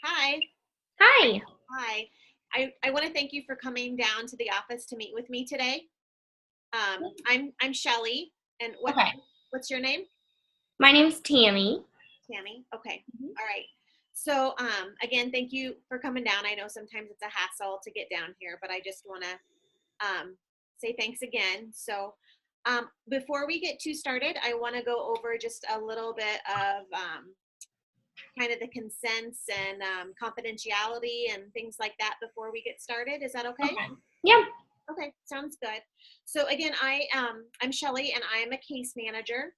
Hi. Hi. Hi. I want to thank you for coming down to the office to meet with me today. I'm Shelley, and Okay. what's your name? My name's Tammy. Tammy. Okay. All right. So again, thank you for coming down. I know sometimes it's a hassle to get down here, but I just want to say thanks again. So before we get too started, I want to go over just a little bit of kind of the consents and confidentiality and things like that before we get started. Is that okay? Yeah. Okay, sounds good. So again, I'm Shelley, and I am a case manager.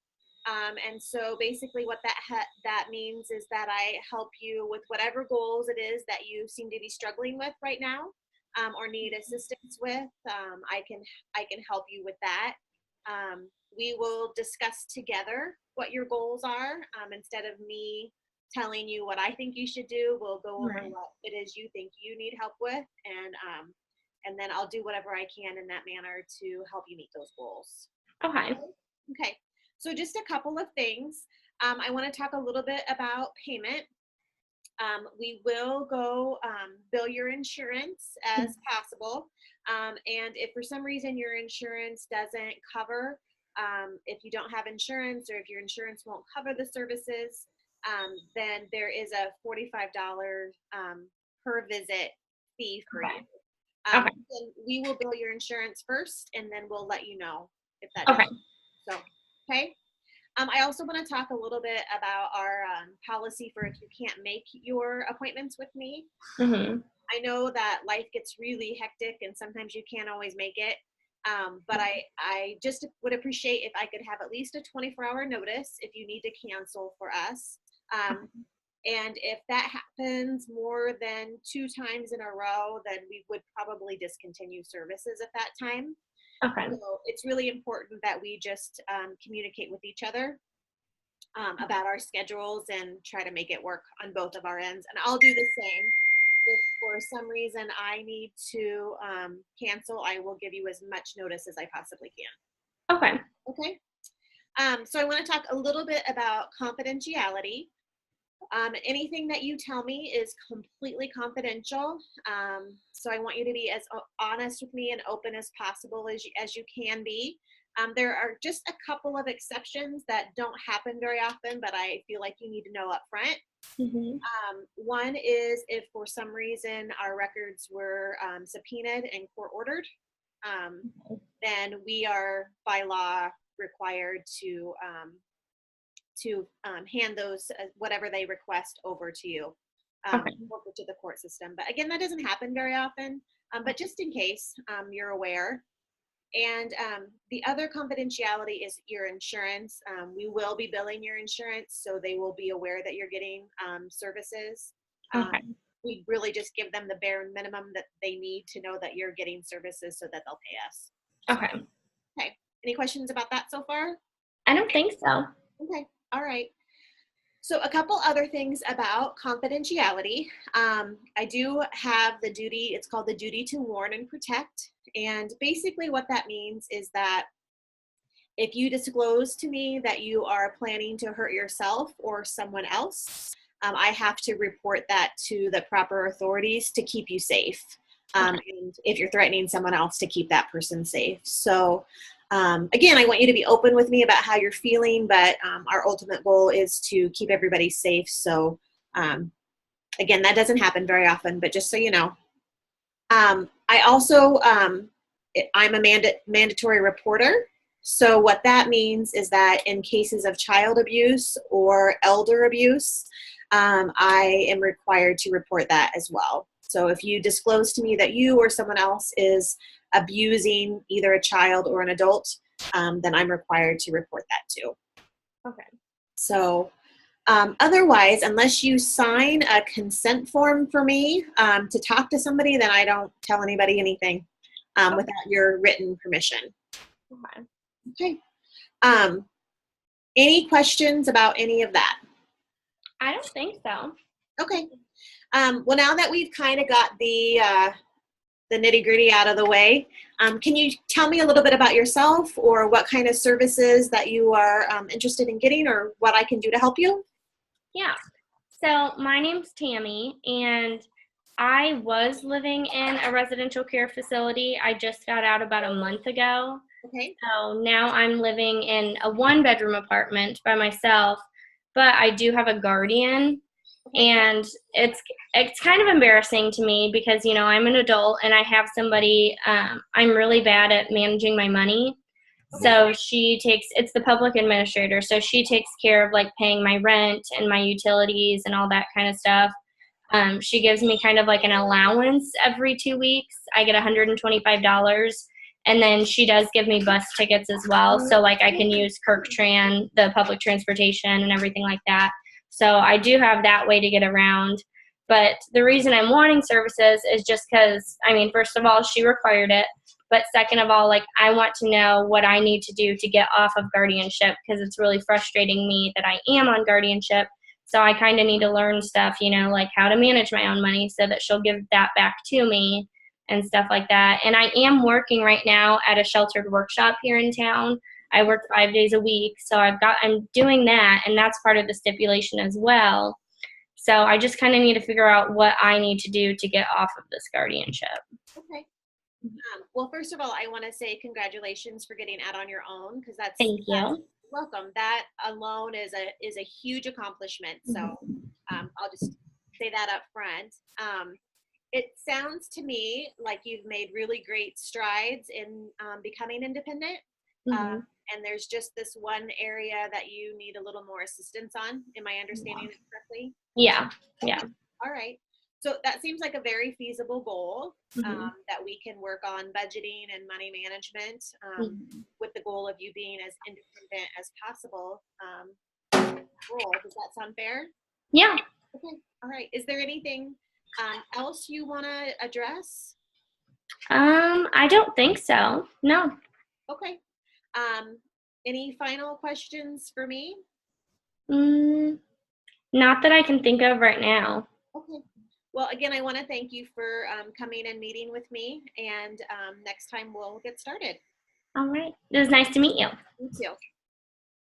And so basically what that means is that I help you with whatever goals it is that you seem to be struggling with right now, or need assistance with. I can help you with that. We will discuss together what your goals are, instead of me telling you what I think you should do. We'll go over what it is you think you need help with, and then I'll do whatever I can in that manner to help you meet those goals. Okay. Okay. So just a couple of things. I want to talk a little bit about payment. We will go bill your insurance as possible. And if for some reason your insurance doesn't cover, if you don't have insurance or if your insurance won't cover the services, then there is a $45 per visit fee for you. Okay. We will bill your insurance first, and then we'll let you know if that Okay. doesn't. So, okay. I also want to talk a little bit about our policy for if you can't make your appointments with me. I know that life gets really hectic, and sometimes you can't always make it. But I just would appreciate if I could have at least a 24-hour notice if you need to cancel for us. And if that happens more than 2 times in a row, then we would probably discontinue services at that time. Okay. So it's really important that we just communicate with each other about our schedules and try to make it work on both of our ends. And I'll do the same. If for some reason I need to cancel, I will give you as much notice as I possibly can. Okay. Okay. So I want to talk a little bit about confidentiality. Anything that you tell me is completely confidential. So I want you to be as honest with me and open as possible as you can be. There are just a couple of exceptions that don't happen very often, but I feel like you need to know up front. One is if for some reason our records were subpoenaed and court ordered, then we are by law required to hand those, whatever they request, over to you, over to the court system. But again, that doesn't happen very often, but just in case you're aware. And the other confidentiality is your insurance. We will be billing your insurance, so they will be aware that you're getting services. We really just give them the bare minimum that they need to know that you're getting services so that they'll pay us. Okay. Okay. Any questions about that so far? I don't think so. Okay. All right. So a couple other things about confidentiality. I do have the duty, it's called the duty to warn and protect. And basically what that means is that if you disclose to me that you are planning to hurt yourself or someone else, I have to report that to the proper authorities to keep you safe. And if you're threatening someone else, to keep that person safe. So again, I want you to be open with me about how you're feeling, but our ultimate goal is to keep everybody safe. So again, that doesn't happen very often, but just so you know. I also, I'm a mandatory reporter. So what that means is that in cases of child abuse or elder abuse, I am required to report that as well. So if you disclose to me that you or someone else is abusing either a child or an adult, then I'm required to report that too. Okay. So otherwise, unless you sign a consent form for me to talk to somebody, then I don't tell anybody anything without your written permission. Okay. Any questions about any of that? I don't think so. Okay. Well, now that we've kind of got the nitty-gritty out of the way, can you tell me a little bit about yourself, or what kind of services that you are interested in getting, or what I can do to help you? Yeah. So my name's Tammy, and I was living in a residential care facility. I just got out about a month ago. Okay. So now I'm living in a one-bedroom apartment by myself, but I do have a guardian, Okay. and it's kind of embarrassing to me because I'm an adult and I have somebody. I'm really bad at managing my money. Okay. So it's the public administrator. So she takes care of like paying my rent and my utilities and all that kind of stuff. She gives me kind of like an allowance every 2 weeks. I get $125. And then she does give me bus tickets as well. So like I can use Kirktran, the public transportation and everything like that. So I do have that way to get around. But the reason I'm wanting services is just because, first of all, she required it. But second of all, like I want to know what I need to do to get off of guardianship because it's really frustrating me that I am on guardianship. So I kind of need to learn stuff, like how to manage my own money so that she'll give that back to me and stuff like that. And I am working right now at a sheltered workshop here in town. I work 5 days a week. So I'm doing that, and that's part of the stipulation as well. So I just kind of need to figure out what I need to do to get off of this guardianship. Okay. Well, first of all, I want to say congratulations for getting out on your own because Thank you. welcome. That alone is a huge accomplishment. So I'll just say that up front. It sounds to me like you've made really great strides in becoming independent. Mm-hmm. And there's just this one area that you need a little more assistance on. Am I understanding it correctly? Yeah. Yeah. All right. So that seems like a very feasible goal Mm-hmm. that we can work on budgeting and money management with the goal of you being as independent as possible. Does that sound fair? Yeah. Okay. All right. Is there anything else you want to address? I don't think so. No. Okay. Any final questions for me? Not that I can think of right now. Okay. Well, again, I want to thank you for coming and meeting with me. And next time we'll get started. All right. It was nice to meet you. You too.